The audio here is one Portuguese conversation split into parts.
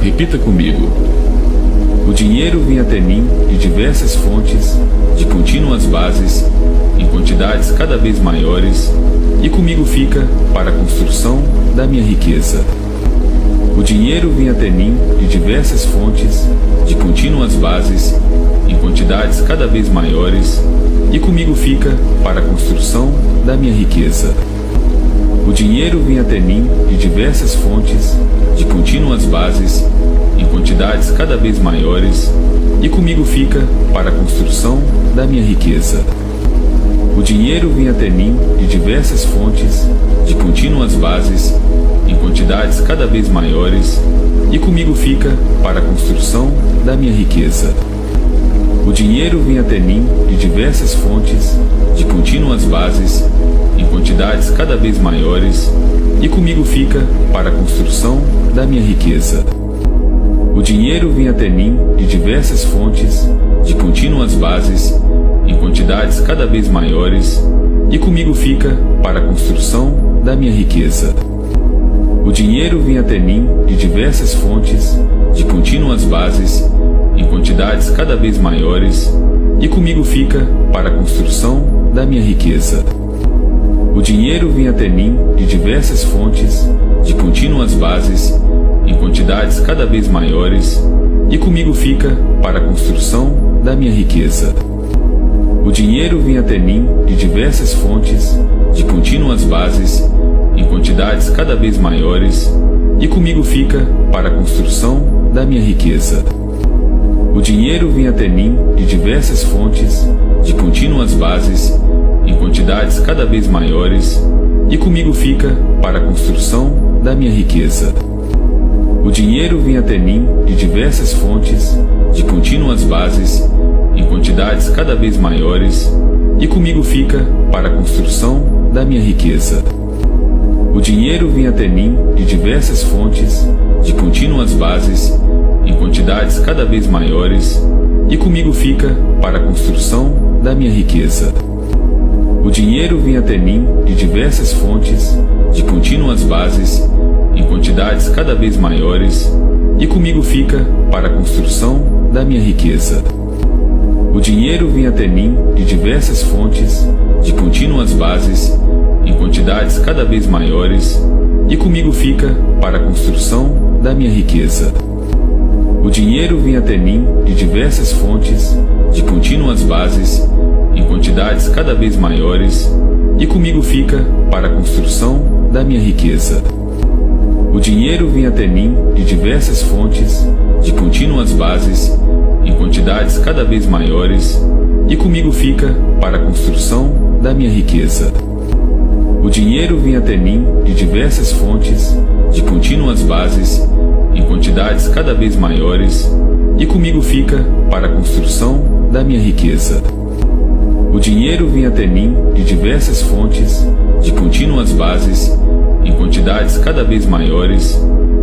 Repita comigo. O dinheiro vem até mim de diversas fontes, de contínuas bases, em quantidades cada vez maiores, e comigo fica para a construção da minha riqueza. O dinheiro vem até mim de diversas fontes, de contínuas bases, em quantidades cada vez maiores, e comigo fica para a construção da minha riqueza. O dinheiro vem até mim de diversas fontes, de contínuas bases, em quantidades cada vez maiores, e comigo fica para a construção da minha riqueza. O dinheiro vem até mim de diversas fontes, de contínuas bases, em quantidades cada vez maiores, e comigo fica para a construção da minha riqueza. O dinheiro vem até mim de diversas fontes, de contínuas bases, em quantidades cada vez maiores, e comigo fica para a construção da minha riqueza. O dinheiro vem até mim de diversas fontes, de contínuas bases, em quantidades cada vez maiores, e comigo fica para a construção da minha riqueza. O dinheiro vem até mim de diversas fontes, de contínuas bases, em quantidades cada vez maiores, e comigo fica para a construção da minha riqueza. O dinheiro vem até mim de diversas fontes, de contínuas bases, em quantidades cada vez maiores, e comigo fica para a construção da minha riqueza. O dinheiro vem até mim de diversas fontes, de contínuas bases, em quantidades cada vez maiores, e comigo fica para a construção da minha riqueza. O dinheiro vem até mim de diversas fontes, de contínuas bases, em quantidades cada vez maiores, e comigo fica para a construção da minha riqueza. O dinheiro vem até mim de diversas fontes, de contínuas bases, em quantidades cada vez maiores, e comigo fica para a construção da minha riqueza. O dinheiro vem até mim de diversas fontes, de contínuas bases, em quantidades cada vez maiores, e comigo fica para a construção da minha riqueza. O dinheiro vem até mim de diversas fontes, de contínuas bases, em quantidades cada vez maiores, e comigo fica para a construção da minha riqueza. O dinheiro vem até mim de diversas fontes, de contínuas bases, em quantidades cada vez maiores, e comigo fica para a construção da minha riqueza. O dinheiro vem até mim de diversas fontes, de contínuas bases, em quantidades cada vez maiores, e comigo fica para a construção da minha riqueza. O dinheiro vem até mim de diversas fontes, de contínuas bases, em quantidades cada vez maiores, e comigo fica para a construção da minha riqueza. O dinheiro vem até mim de diversas fontes, de contínuas bases, em quantidades cada vez maiores, e comigo fica para a construção da minha riqueza. O dinheiro vem até mim de diversas fontes, de contínuas bases, em quantidades cada vez maiores,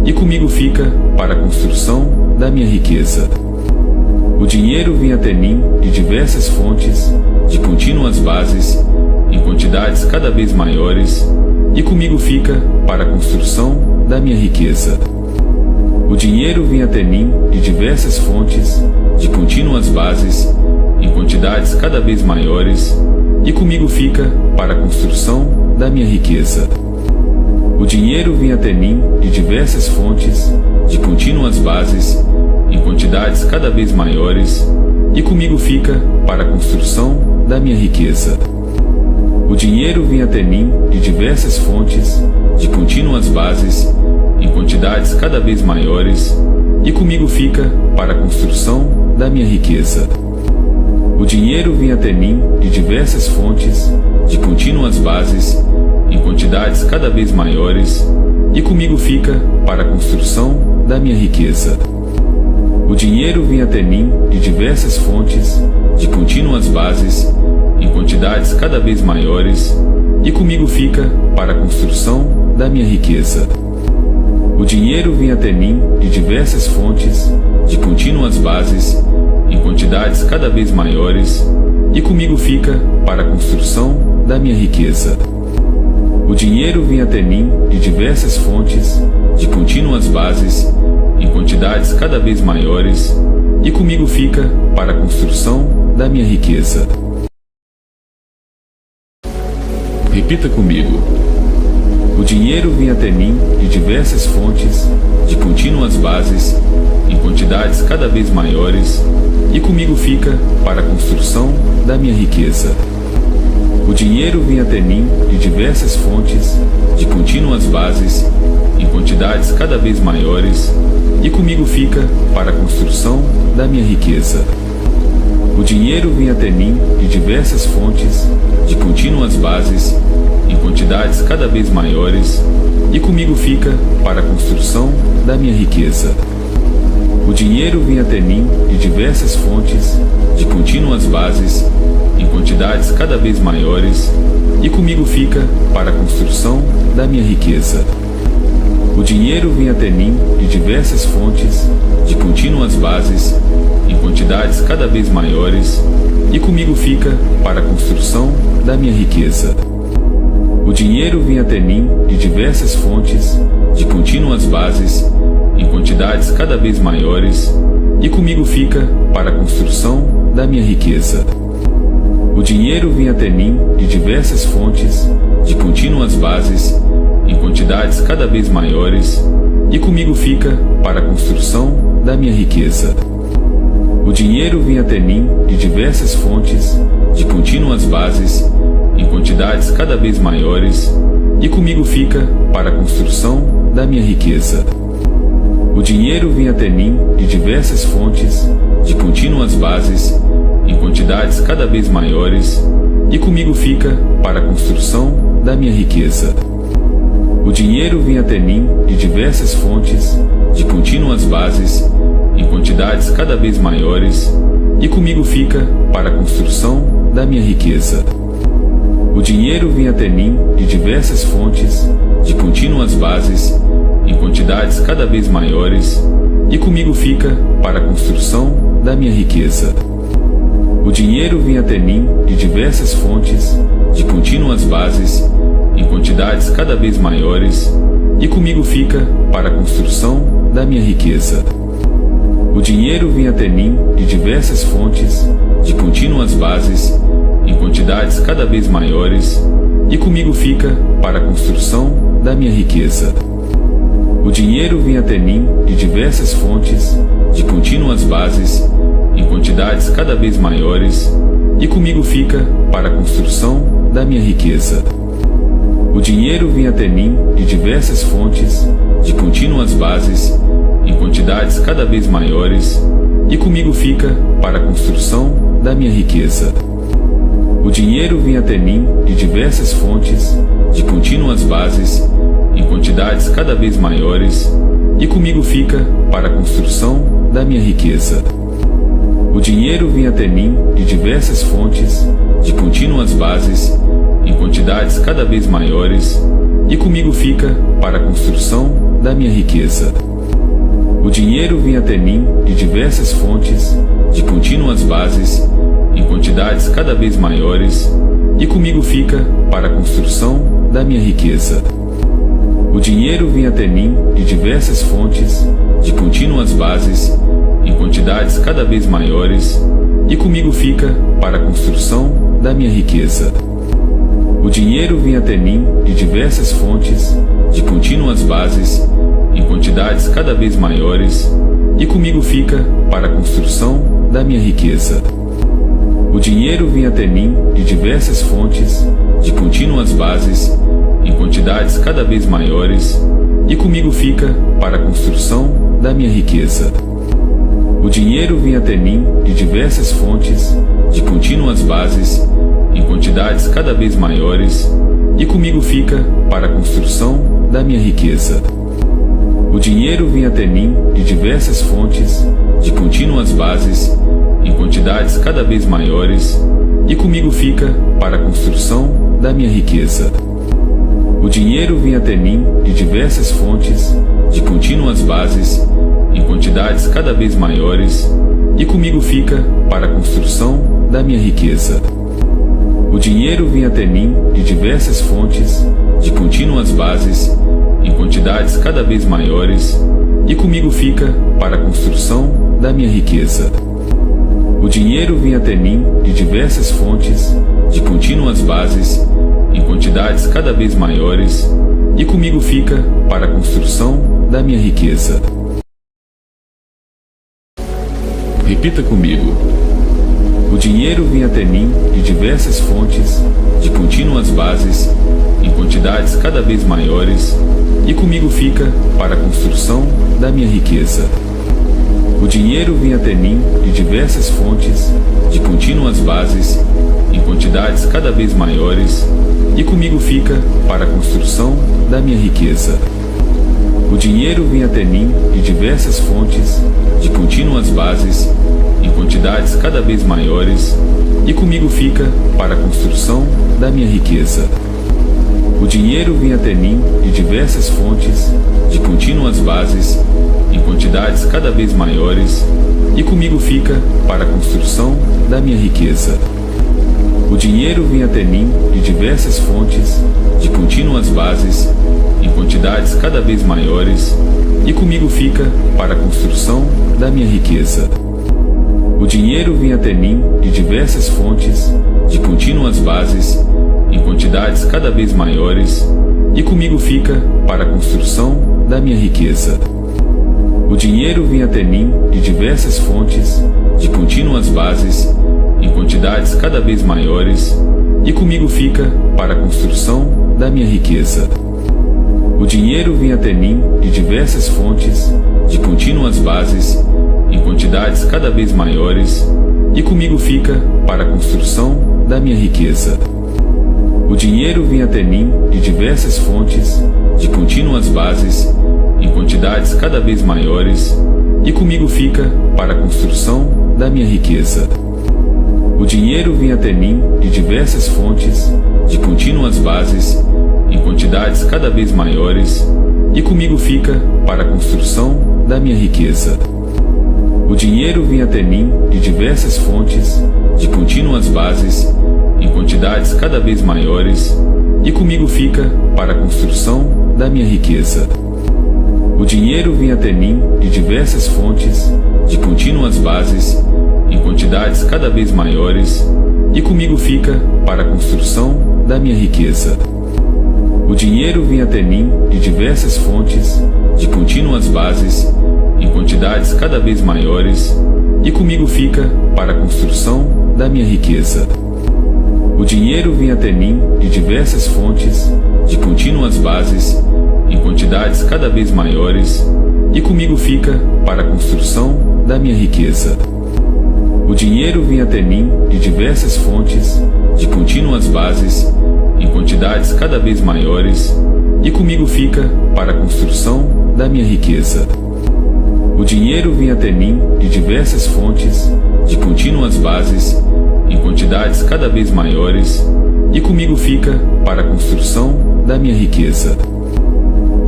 e comigo fica para a construção da minha riqueza. O dinheiro vem até mim de diversas fontes, de contínuas bases, em quantidades cada vez maiores, e comigo fica para a construção da minha riqueza. O dinheiro vem até mim de diversas fontes, de contínuas bases, em quantidades cada vez maiores, e comigo fica para a construção da minha riqueza. O dinheiro vem até mim de diversas fontes, de contínuas bases, em quantidades cada vez maiores, e comigo fica para a construção da minha riqueza. O dinheiro vem até mim de diversas fontes, de contínuas bases, em quantidades cada vez maiores, e comigo fica para a construção da minha riqueza. O dinheiro vem até mim de diversas fontes, de contínuas bases, em quantidades cada vez maiores, e comigo fica para a construção da minha riqueza. O dinheiro vem até mim de diversas fontes, de contínuas bases, em quantidades cada vez maiores, e comigo fica para a construção da minha riqueza. O dinheiro vem até mim de diversas fontes, de contínuas bases, em quantidades cada vez maiores, e comigo fica para a construção da minha riqueza. O dinheiro vem até mim de diversas fontes, de contínuas bases, em quantidades quantidades cada vez maiores, e comigo fica para a construção da minha riqueza. Repita comigo. O dinheiro vem até mim de diversas fontes, de contínuas bases, em quantidades cada vez maiores, e comigo fica para a construção da minha riqueza. O dinheiro vem até mim de diversas fontes, de contínuas bases, em quantidades cada vez maiores, e comigo fica para a construção da minha riqueza. O dinheiro vem até mim de diversas fontes, de contínuas bases, em quantidades cada vez maiores, e comigo fica para a construção da minha riqueza. O dinheiro vem até mim de diversas fontes, de contínuas bases, em quantidades cada vez maiores, e comigo fica para a construção da minha riqueza. O dinheiro vem até mim de diversas fontes, de contínuas bases, em quantidades cada vez maiores, e comigo fica para a construção da minha riqueza. O dinheiro vem até mim de diversas fontes, de contínuas bases, em quantidades cada vez maiores, e comigo fica para a construção da minha riqueza. O dinheiro vem até mim de diversas fontes, de contínuas bases, em quantidades cada vez maiores, e comigo fica para a construção da minha riqueza. O dinheiro vem até mim de diversas fontes, de contínuas bases, em quantidades cada vez maiores, e comigo fica para a construção da minha riqueza. O dinheiro vem até mim de diversas fontes, de contínuas bases, em quantidades cada vez maiores, e comigo fica para a construção da minha riqueza. O dinheiro vem até mim de diversas fontes, de contínuas bases, em quantidades cada vez maiores, e comigo fica para a construção da minha riqueza. O dinheiro vem até mim de diversas fontes, de contínuas bases, em quantidades cada vez maiores, e comigo fica para a construção da minha riqueza. O dinheiro vem até mim de diversas fontes, de contínuas bases, em quantidades cada vez maiores, e comigo fica para a construção da minha riqueza. O dinheiro vem até mim de diversas fontes, de contínuas bases, em quantidades cada vez maiores, e comigo fica para a construção da minha riqueza. O dinheiro vem até mim de diversas fontes, de contínuas bases, em quantidades cada vez maiores, e comigo fica para a construção da minha riqueza. O dinheiro vem até mim de diversas fontes, de contínuas bases, em quantidades cada vez maiores, e comigo fica para a construção da minha riqueza. O dinheiro vem até mim de diversas fontes, de contínuas bases, em quantidades cada vez maiores, e comigo fica para a construção da minha riqueza. O dinheiro vem até mim de diversas fontes, de contínuas bases, em quantidades cada vez maiores, e comigo fica para a construção da minha riqueza. O dinheiro vem até mim de diversas fontes, de contínuas bases, em quantidades cada vez maiores, e comigo fica para a construção da minha riqueza. O dinheiro vem até mim de diversas fontes, de contínuas bases, em quantidades cada vez maiores, e comigo fica para a construção da minha riqueza. O dinheiro vem até mim de diversas fontes, de contínuas bases, em quantidades cada vez maiores, e comigo fica para a construção da minha riqueza. O dinheiro vem até mim de diversas fontes, de contínuas bases, em quantidades cada vez maiores, e comigo fica para a construção da minha riqueza. O dinheiro vem até mim de diversas fontes, de contínuas bases, em quantidades cada vez maiores, e comigo fica para a construção da minha riqueza. O dinheiro vem até mim de diversas fontes, de contínuas bases, em quantidades cada vez maiores, e comigo fica para a construção da minha riqueza. O dinheiro vem até mim de diversas fontes, de contínuas bases, em quantidades cada vez maiores, e comigo fica para a construção da minha riqueza. O dinheiro vem até mim de diversas fontes, de contínuas bases, em quantidades cada vez maiores, e comigo fica para a construção da minha riqueza. O dinheiro vem até mim de diversas fontes, de contínuas bases, em quantidades cada vez maiores, e comigo fica para a construção da minha riqueza. Repita comigo. O dinheiro vem até mim de diversas fontes, de contínuas bases, em quantidades cada vez maiores, e comigo fica para a construção da minha riqueza. O dinheiro vem até mim de diversas fontes, de contínuas bases, em quantidades cada vez maiores, e comigo fica para a construção da minha riqueza. O dinheiro vem até mim de diversas fontes, de contínuas bases, em quantidades cada vez maiores, e comigo fica para a construção da minha riqueza. O dinheiro vem até mim de diversas fontes, de contínuas bases, em quantidades cada vez maiores, e comigo fica para a construção da minha riqueza. O dinheiro vem até mim de diversas fontes, de contínuas bases, em quantidades cada vez maiores, e comigo fica para a construção da minha riqueza. O dinheiro vem até mim de diversas fontes, de contínuas bases, em quantidades cada vez maiores, e comigo fica para a construção da minha riqueza. O dinheiro vem até mim de diversas fontes, de contínuas bases, em quantidades cada vez maiores, e comigo fica para a construção da minha riqueza. O dinheiro vem até mim de diversas fontes, de contínuas bases, em quantidades cada vez maiores, e comigo fica para a construção da minha riqueza. O dinheiro vem até mim de diversas fontes, de contínuas bases, em quantidades cada vez maiores, e comigo fica para a construção da minha riqueza. O dinheiro vem até mim de diversas fontes, de contínuas bases, em quantidades cada vez maiores, e comigo fica para a construção da minha riqueza. O dinheiro vem até mim de diversas fontes, de contínuas bases, em quantidades cada vez maiores, e comigo fica para a construção da minha riqueza. O dinheiro vem até mim de diversas fontes, de contínuas bases, em quantidades cada vez maiores, e comigo fica para a construção da minha riqueza. O dinheiro vem até mim de diversas fontes, de contínuas bases, em quantidades cada vez maiores, e comigo fica para a construção da minha riqueza. O dinheiro vem até mim de diversas fontes, de contínuas bases, em quantidades cada vez maiores, e comigo fica para a construção da minha riqueza. O dinheiro vem até mim de diversas fontes, de contínuas bases, em quantidades cada vez maiores, e comigo fica para a construção da minha riqueza. O dinheiro vem até mim de diversas fontes, de contínuas bases, em quantidades cada vez maiores, e comigo fica para a construção da minha riqueza.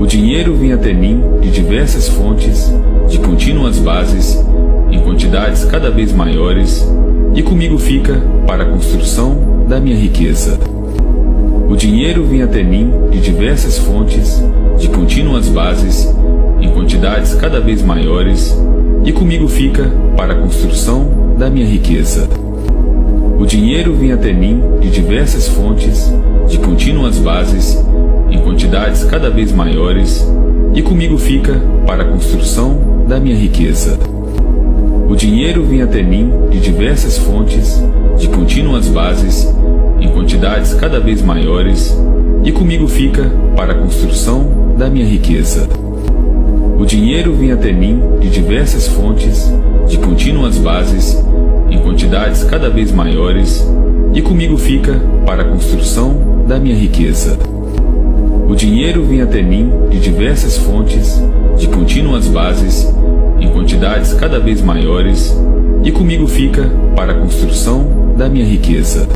O dinheiro vem até mim de diversas fontes, de contínuas bases, em quantidades cada vez maiores, e comigo fica para a construção da minha riqueza. O dinheiro vem até mim de diversas fontes, de contínuas bases, em quantidades cada vez maiores, e comigo fica para a construção da minha riqueza. O dinheiro vem até mim de diversas fontes, de contínuas bases, em quantidades cada vez maiores, e comigo fica para a construção da minha riqueza. O dinheiro vem até mim de diversas fontes, de contínuas bases, em quantidades cada vez maiores, e comigo fica para a construção da minha riqueza. O dinheiro vem até mim de diversas fontes, de contínuas bases, em quantidades cada vez maiores, e comigo fica para a construção da minha riqueza. O dinheiro vem até mim de diversas fontes, de contínuas bases, em quantidades cada vez maiores, e comigo fica para a construção da minha riqueza.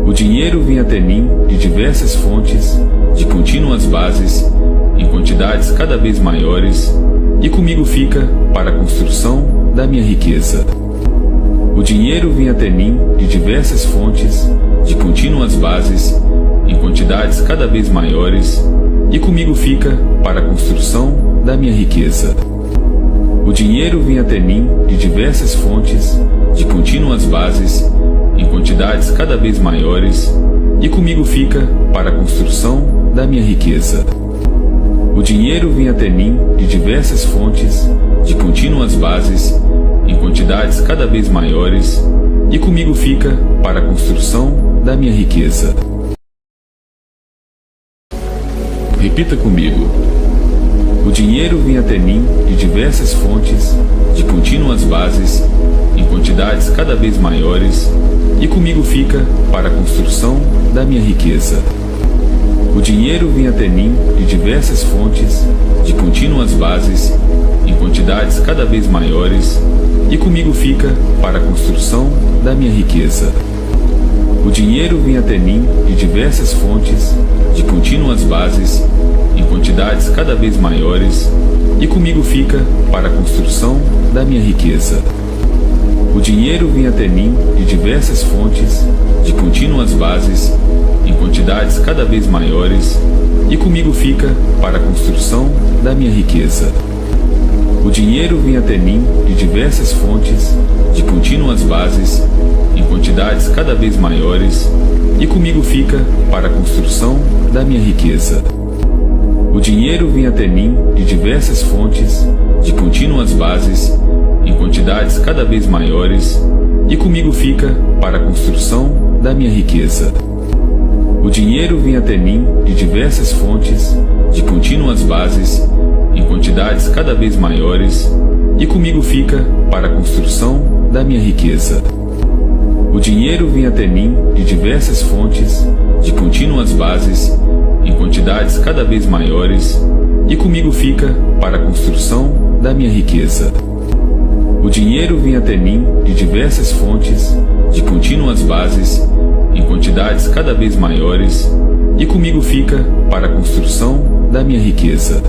O dinheiro vem até mim de diversas fontes, de contínuas bases, em quantidades cada vez maiores, e comigo fica para a construção da minha riqueza. O dinheiro vem até mim de diversas fontes, de contínuas bases, em quantidades cada vez maiores, e comigo fica para a construção da minha riqueza. O dinheiro vem até mim de diversas fontes, de contínuas bases, em quantidades cada vez maiores, e comigo fica para a construção da minha riqueza. O dinheiro vem até mim de diversas fontes, de contínuas bases, em quantidades cada vez maiores, e comigo fica para a construção da minha riqueza. Repita comigo. O dinheiro vem até mim de diversas fontes, de contínuas bases, em quantidades cada vez maiores, e comigo fica para a construção da minha riqueza. O dinheiro vem até mim de diversas fontes, de contínuas bases, em quantidades cada vez maiores, e comigo fica para a construção da minha riqueza. O dinheiro vem até mim de diversas fontes, de contínuas bases, em quantidades cada vez maiores, e comigo fica para a construção da minha riqueza. O dinheiro vem até mim de diversas fontes, de contínuas bases, em quantidades cada vez maiores, e comigo fica para a construção da minha riqueza. O dinheiro vem até mim de diversas fontes, de contínuas bases, em quantidades cada vez maiores, e comigo fica para a construção da minha riqueza. O dinheiro vem até mim de diversas fontes, de contínuas bases, em quantidades cada vez maiores, e comigo fica para a construção da minha riqueza. O dinheiro vem até mim de diversas fontes, de contínuas bases, em quantidades cada vez maiores, e comigo fica para a construção da minha riqueza. O dinheiro vem até mim de diversas fontes, de contínuas bases, em quantidades cada vez maiores, e comigo fica para a construção da minha riqueza. O dinheiro vem até mim de diversas fontes, de contínuas bases, em quantidades cada vez maiores, e comigo fica para a construção da minha riqueza. O dinheiro vem até mim de diversas fontes, de contínuas bases, em quantidades cada vez maiores, e comigo fica para a construção da minha riqueza.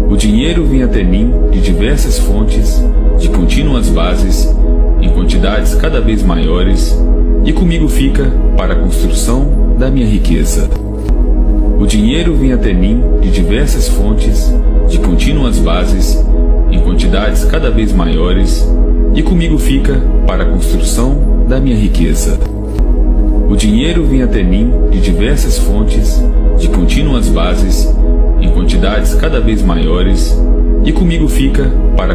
O dinheiro vem até mim de diversas fontes, de contínuas bases, em quantidades cada vez maiores, e comigo fica para a construção da minha riqueza. O dinheiro vem até mim de diversas fontes, de contínuas bases, em quantidades cada vez maiores, e comigo fica para a construção da minha riqueza. O dinheiro vem até mim de diversas fontes, de contínuas bases, em quantidades cada vez maiores, e comigo fica para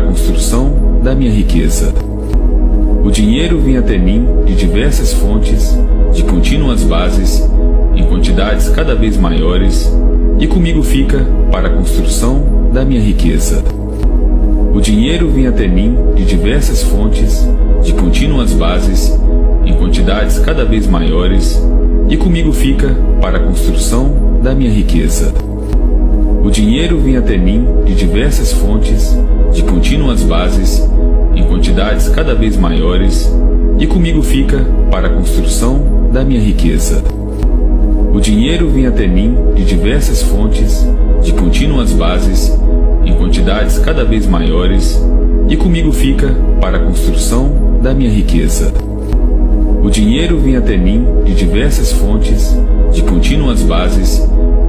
a construção da minha riqueza. O dinheiro vem até mim de diversas fontes, de contínuas bases, em quantidades cada vez maiores, e comigo fica para a construção da minha riqueza. O dinheiro vem até mim de diversas fontes, de contínuas bases, em quantidades cada vez maiores, e comigo fica para a construção da minha riqueza. O dinheiro vem até mim de diversas fontes, de contínuas bases, em quantidades cada vez maiores, e comigo fica para a construção da minha riqueza. O dinheiro vem até mim de diversas fontes, de contínuas bases,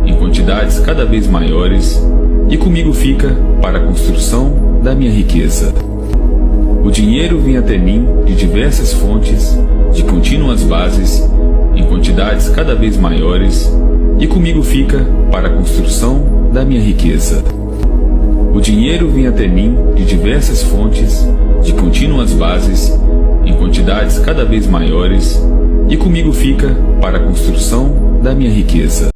em quantidades cada vez maiores, e comigo fica para a construção da minha riqueza. O dinheiro vem até mim de diversas fontes, de contínuas bases, em quantidades cada vez maiores, e comigo fica para a construção da minha riqueza. O dinheiro vem até mim de diversas fontes, de contínuas bases, em quantidades cada vez maiores, e comigo fica para a construção da minha riqueza.